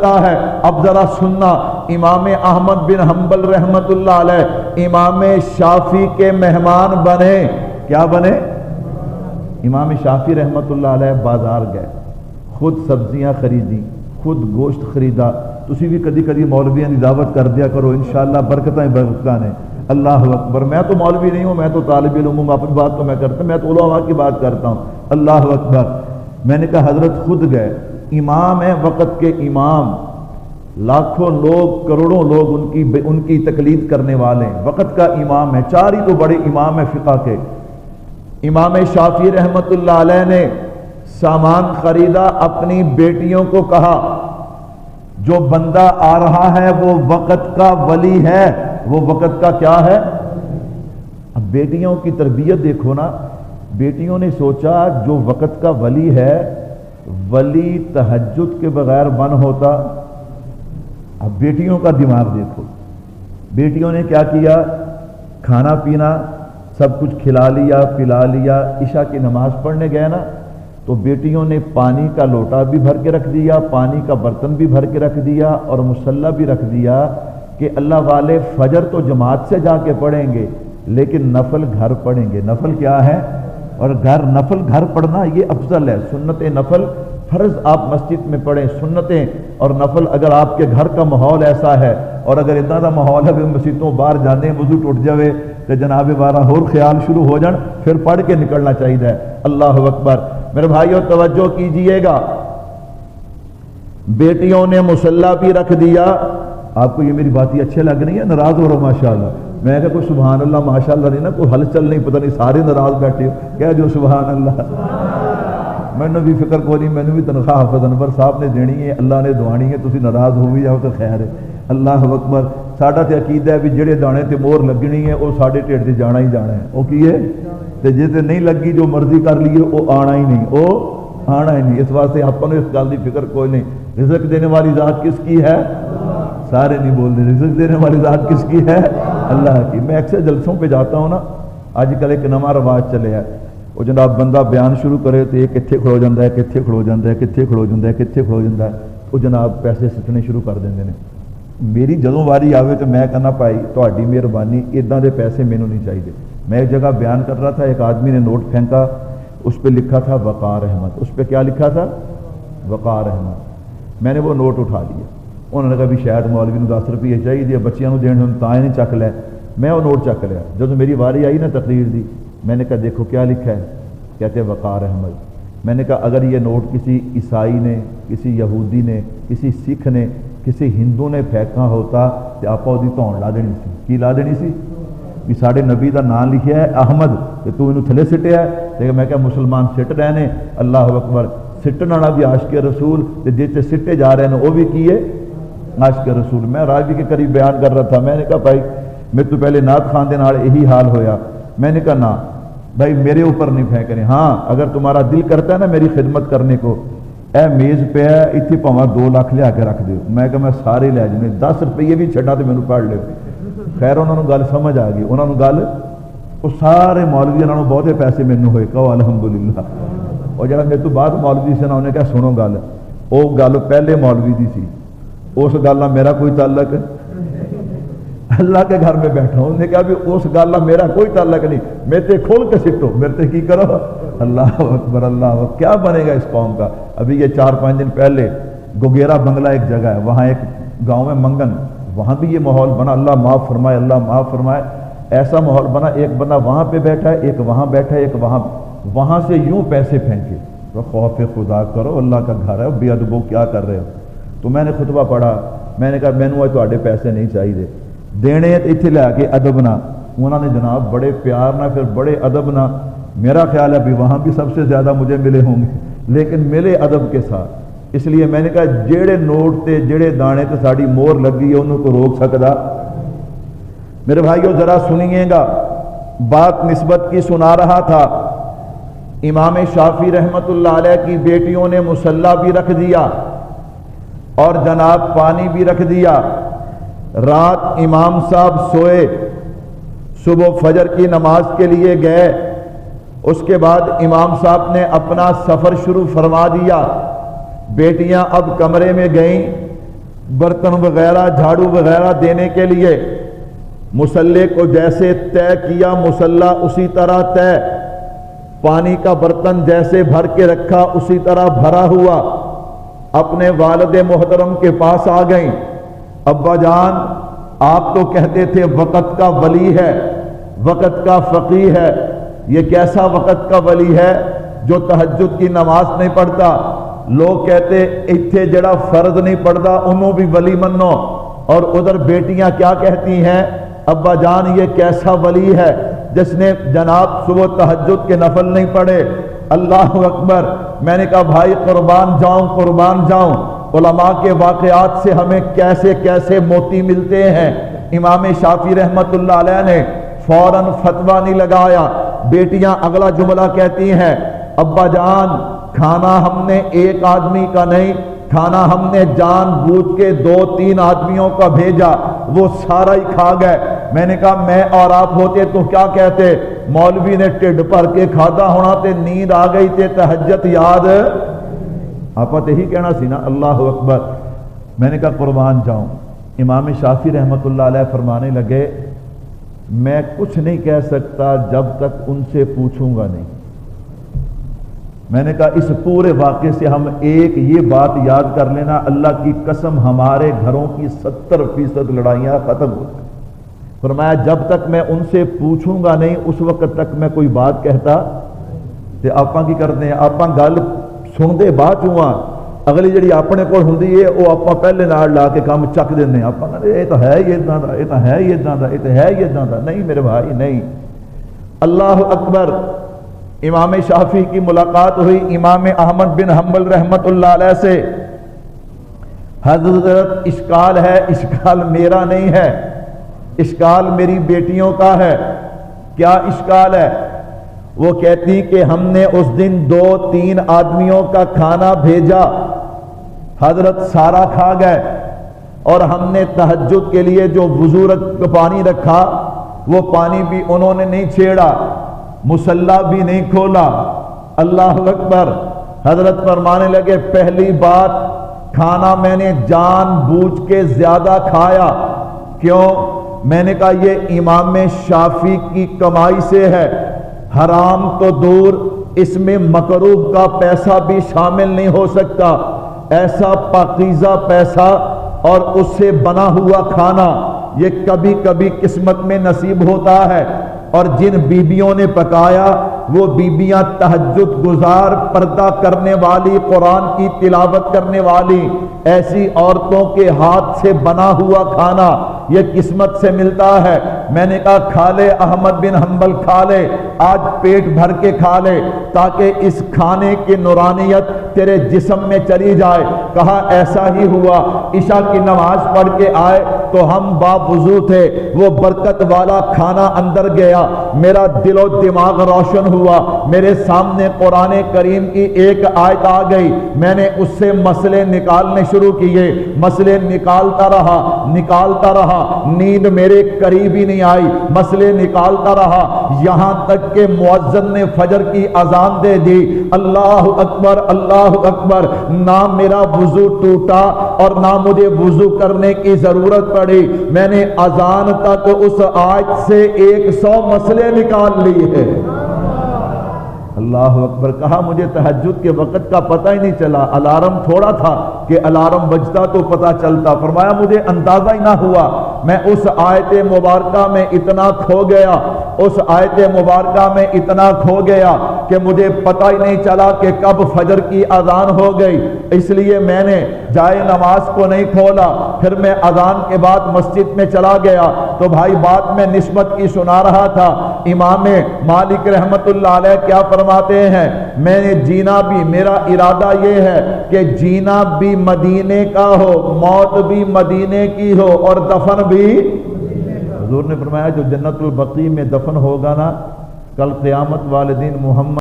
ہے۔ اب ذرا سننا، امام احمد بن حنبل رحمت اللہ علیہ امام شافعی کے مہمان بنے۔ کیا بنے؟ امام شافعی رحمت اللہ علیہ بازار گئے، خود سبزیاں خریدی، خود گوشت خریدا۔ تسی بھی کدی کدی مولویاں کی دعوت کر دیا کرو، انشاءاللہ برکتیں برکتاں نے۔ اللہ اکبر۔ میں تو مولوی نہیں ہوں، میں تو طالب علم ہوں، اپنی بات تو میں کرتا ہوں، میں تو علماء کی بات کرتا ہوں۔ اللہ اکبر۔ میں نے کہا حضرت خود گئے، امام ہیں وقت کے امام، لاکھوں لوگ کروڑوں لوگ ان کی تقلید کرنے والے ہیں، وقت کا امام ہے، چار ہی تو بڑے امام ہیں فقہ کے۔ امام شافعی رحمت اللہ علیہ نے سامان خریدا، اپنی بیٹیوں کو کہا جو بندہ آ رہا ہے وہ وقت کا ولی ہے، وہ وقت کا کیا ہے؟ اب بیٹیوں کی تربیت دیکھو نا، بیٹیوں نے سوچا جو وقت کا ولی ہے، ولی تہجد کے بغیر بن ہوتا؟ اب بیٹیوں کا دماغ دیکھو، بیٹیوں نے کیا کیا؟ کھانا پینا سب کچھ کھلا لیا پلا لیا، عشاء کی نماز پڑھنے گئے نا تو بیٹیوں نے پانی کا لوٹا بھی بھر کے رکھ دیا، پانی کا برتن بھی بھر کے رکھ دیا اور مصلی بھی رکھ دیا کہ اللہ والے فجر تو جماعت سے جا کے پڑھیں گے لیکن نفل گھر پڑھیں گے۔ نفل کیا ہے؟ اور نفل گھر پڑھنا یہ افضل ہے۔ سنت نفل فرض آپ مسجد میں پڑھیں، سنتیں اور نفل اگر آپ کے گھر کا ماحول ایسا ہے، اور اگر اتنا دا ماحول ہے کہ مسجدوں باہر جانے وضو ٹوٹ جاوے تو جناب بارہ اور خیال شروع ہو جان، پھر پڑھ کے نکلنا چاہیے۔ اللہ اکبر۔ میرے بھائیو توجہ کیجئے گا، بیٹیوں نے مصلی بھی رکھ دیا۔ آپ کو یہ میری باتیں اچھے لگ رہی ہیں؟ ناراض ہو رہا ہوں ماشاءاللہ؟ میں کہ کوئی سبحان اللہ ماشاءاللہ نہیں نا، کوئی ہلچل نہیں، پتہ نہیں سارے ناراض بیٹھے ہو، کہہ جو سبحان اللہ۔ میں نے بھی فکر کو نہیں، میں نے بھی تنخواہ حافظ انور صاحب نے دینی ہے، اللہ نے دوانی ہے، تسی ناراض ہو بھی جاؤ تو خیر ہے۔ اللہ اکبر۔ ساڈا تے عقیدہ ہے بھی جڑے دانے تے مور لگنی ہے وہ ساڈے ٹھڈ تے جانا ہی جانا ہے، وہ کی ہے تے جے تے نہیں لگی جو مرضی کر لیے وہ آنا ہی نہیں، وہ آنا ہی نہیں۔ اس واسطے آپ کو اس گل کی فکر کوئی نہیں۔ رزق دینے والی ذات کس کی ہے؟ سارے نہیں بول رہے۔ رزق دینے والی ذات کس کی ہے؟ اللہ کی۔ میں اکثر جلسوں پہ جاتا ہوں نا، آج کل ایک نواں رواج چلے ہے، وہ جناب بندہ بیان شروع کرے تو یہ کتنے کھڑو جاتا ہے، کتنے کھڑو جاتا ہے، کتنے کھڑو جاتا ہے، کتنے کھڑو جاتا ہے، وہ جناب پیسے سٹنے شروع کر دیں نے۔ میری جدوں واری آوے تو میں کہنا بھائی تہاڈی مہربانی، اداں دے پیسے مینوں نہیں چاہیے۔ میں ایک جگہ بیان کر رہا تھا، ایک آدمی نے نوٹ پھینکا، اس پہ لکھا تھا وقار احمد۔ اس پہ کیا لکھا تھا؟ وقار احمد۔ میں نے وہ نوٹ اٹھا لیا، انہوں نے کہا بھی شاید مولوی نو 10 روپیے چاہیے، بچیاں نو دین ہن تاں نہیں چک لے۔ میں وہ نوٹ چک لیا، جب میری واری آئی نا تقریر دی، میں نے کہا دیکھو کیا لکھا ہے، کہتے ہیں وقار احمد۔ میں نے کہا اگر یہ نوٹ کسی عیسائی نے، کسی یہودی نے، کسی سکھ نے، کسی ہندو نے پھینکا ہوتا تو آپ وہ دھون لا دینی سی۔ کی لا دینی سی؟ کہ ساڑھے نبی دا نام لکھیا ہے احمد کہ تو انہوں تھلے سٹیا ہے، لیکن میں کہا مسلمان سٹ رہے ہیں۔ اللہ اکبر۔ سٹن والا بھی عاشق رسول، جیسے سٹے جا رہے ہیں وہ بھی کیے عاشق رسول۔ میں راوی کے قریب بیان کر رہا تھا، میں نے کہا بھائی میرے تو پہلے نعت خان دے نال یہی حال ہویا۔ میں نے کہا نا بھائی میرے اوپر نہیں پھینک رہے، ہاں اگر تمہارا دل کرتا ہے نا میری خدمت کرنے کو، اے میز پہ ہے اتنے پاواں 2 لاکھ لیا کے رکھ دیو، میں کہ میں سارے لے جانے، 10 روپیے بھی چھڈا تو مینوں پڑھ لو۔ خیر انہوں نے گل سمجھ آ گئی، انہوں نے گل وہ سارے مولوی انہوں نے بہتے پیسے مینوں ہوئے، کہو الحمدللہ۔ اور جڑا میرے تو بعد مولوی سے انہوں نے کہا سنو گل، وہ گل پہلے مولوی دی سی، اس گل نال میرا کوئی تعلق اللہ کے گھر میں بیٹھا ہوں۔ انہوں نے کہا بھی اس گل نال میرا کوئی تعلق نہیں، میرے تے کھول کے سٹو، میرے تے کی کرو۔ اللہ اکبر۔ اللہ اکبر۔ کیا بنے گا اس قوم کا؟ ابھی یہ 4-5 دن پہلے گوگیرا بنگلہ ایک جگہ ہے، وہاں ایک گاؤں میں منگن، وہاں بھی یہ ماحول بنا، اللہ معاف فرمائے، اللہ معاف فرمائے، ایسا ماحول بنا، ایک بندہ وہاں پہ بیٹھا ہے، ایک وہاں بیٹھا ہے، ایک وہاں سے یوں پیسے پھینکے۔ تو خوف خدا کرو، اللہ کا گھر ہے، بے ادبو کیا کر رہے ہو؟ تو میں نے خطبہ پڑھا، میں نے کہا مینوں تہاڈے پیسے نہیں چاہیے، دینے اتنے لے کے ادب نہ۔ انہوں نے جناب بڑے پیار نہ، پھر بڑے ادب نہ، میرا خیال ہے بھی وہاں بھی سب سے زیادہ مجھے ملے ہوں گے، لیکن ملے ادب کے ساتھ۔ اس لیے میں نے کہا جیڑے نوٹ تے جیڑے دانے تے ساڑی مور لگی ہے انہوں کو روک سکتا؟ میرے بھائیو ذرا سنیے گا، بات نسبت کی سنا رہا تھا۔ امام شافعی رحمت اللہ علیہ کی بیٹیوں نے مصلی بھی رکھ دیا اور جناب پانی بھی رکھ دیا۔ رات امام صاحب سوئے، صبح فجر کی نماز کے لیے گئے، اس کے بعد امام صاحب نے اپنا سفر شروع فرما دیا۔ بیٹیاں اب کمرے میں گئیں، برتن وغیرہ جھاڑو وغیرہ دینے کے لیے مصلے کو جیسے طے کیا مصلہ اسی طرح طے، پانی کا برتن جیسے بھر کے رکھا اسی طرح بھرا ہوا، اپنے والد محترم کے پاس آ گئیں۔ ابا جان آپ تو کہتے تھے وقت کا ولی ہے، وقت کا فقیہ ہے، یہ کیسا وقت کا ولی ہے جو تہجد کی نماز نہیں پڑھتا؟ لوگ کہتے اتھے جڑا فرض نہیں پڑھتا انہوں بھی ولی منو، اور ادھر بیٹیاں کیا کہتی ہیں؟ ابا جان یہ کیسا ولی ہے جس نے جناب صبح تہجد کے نفل نہیں پڑھے؟ اللہ اکبر۔ میں نے کہا بھائی قربان جاؤں قربان جاؤں، علماء کے واقعات سے ہمیں کیسے کیسے موتی ملتے ہیں۔ امام شافعی رحمت اللہ علیہ نے فوراً فتویٰ نہیں لگایا۔ بیٹیاں اگلا جملہ کہتی ہیں ابا جان کھانا ہم نے ایک آدمی کا نہیں، کھانا ہم نے جان بوجھ کے 2-3 آدمیوں کا بھیجا، وہ سارا ہی کھا گئے۔ میں نے کہا میں اور آپ ہوتے تو کیا کہتے؟ مولوی نے ٹھڈ بھر کے کھادا ہونا تے نیند آ گئی تے تہجد یاد آپ یہی کہنا سی نا۔ اللہ اکبر۔ میں نے کہا قربان جاؤں۔ امام شافعی رحمت اللہ علیہ فرمانے لگے میں کچھ نہیں کہہ سکتا جب تک ان سے پوچھوں گا نہیں۔ میں نے کہا اس پورے واقعے سے ہم ایک یہ بات یاد کر لینا، اللہ کی قسم ہمارے گھروں کی 70% لڑائیاں ختم ہو گئی۔ فرمایا جب تک میں ان سے پوچھوں گا نہیں اس وقت تک میں کوئی بات کہتا تے آپاں کی کرتے ہیں آپاں گل سنتے بعد چواں اگلی جڑی اپنے کول ہوندی ہے وہ آپاں پہلے نال لا کے کام چک دینے، آپاں یہ تو ہے ہی اداں دا، یہ تو ہے ہی اداں دا، یہ تو ہے ہی اداں دا۔ نہیں میرے بھائی نہیں۔ اللہ اکبر۔ امام شافعی کی ملاقات ہوئی امام احمد بن حنبل رحمت اللہ علیہ سے۔ حضرت اشکال ہے، اشکال میرا نہیں ہے، اشکال میری بیٹیوں کا ہے۔ کیا اشکال ہے؟ وہ کہتی کہ ہم نے اس دن 2-3 آدمیوں کا کھانا بھیجا، حضرت سارا کھا گئے، اور ہم نے تہجد کے لیے جو وضو کا پانی رکھا وہ پانی بھی انہوں نے نہیں چھیڑا، مصلی بھی نہیں کھولا۔ اللہ اکبر۔ حضرت فرمانے لگے پہلی بات کھانا میں نے جان بوجھ کے زیادہ کھایا۔ کیوں؟ میں نے کہا یہ امام شافعی کی کمائی سے ہے، حرام تو دور اس میں مکروہ کا پیسہ بھی شامل نہیں ہو سکتا۔ ایسا پاکیزہ پیسہ اور اس سے بنا ہوا کھانا یہ کبھی کبھی قسمت میں نصیب ہوتا ہے، اور جن بیبیوں نے پکایا وہ بیبیاں تہجد گزار، پردہ کرنے والی، قرآن کی تلاوت کرنے والی، ایسی عورتوں کے ہاتھ سے بنا ہوا کھانا یہ قسمت سے ملتا ہے۔ میں نے کہا کھا لے احمد بن حنبل، کھا لے، آج پیٹ بھر کے کھا لے تاکہ اس کھانے کی نورانیت تیرے جسم میں چلی جائے۔ کہا ایسا ہی ہوا۔ عشاء کی نماز پڑھ کے آئے تو ہم باوضو تھے، وہ برکت والا کھانا اندر گیا، میرا دل و دماغ روشن ہوا، میرے سامنے قرآن کریم کی ایک آیت آ گئی، میں نے اس سے مسئلے نکالنے شروع کیے، مسئلے نکالتا رہا، نیند میرے قریب ہی نہیں آئی، مسئلے نکالتا رہا، یہاں تک کہ مؤذن نے فجر کی اذان دے دی۔ اللہ اکبر اللہ اکبر۔ نہ میرا وضو ٹوٹا اور نہ مجھے وضو کرنے کی ضرورت پڑی، میں نے اذان تک اس آیت سے 100 مسئلے نکال لیے ہیں۔ اللہ اکبر۔ کہا مجھے تہجد کے وقت کا پتہ ہی نہیں چلا، الارم تھوڑا تھا کہ الارم بجتا تو پتہ چلتا۔ فرمایا مجھے اندازہ ہی نہ ہوا، میں اس آیت مبارکہ میں اتنا کھو گیا، اس آیت مبارکہ میں اتنا کھو گیا کہ مجھے پتہ ہی نہیں چلا کہ کب فجر کی اذان ہو گئی۔ اس لیے میں نے جائے نماز کو نہیں کھولا، پھر میں اذان کے بعد مسجد میں چلا گیا تو بھائی بات میں نسبت کی سنا رہا تھا۔ امام مالک رحمت اللہ علیہ کیا فرماتے ہیں؟ میں نے جینا بھی، میرا ارادہ یہ ہے کہ جینا بھی مدینے کا ہو، موت بھی مدینے کی ہو، اور دفن بھی۔ حضور نے فرمایا جو جنت البقیع میں دفن ہوگا نا، کل قیامت والے دن محمد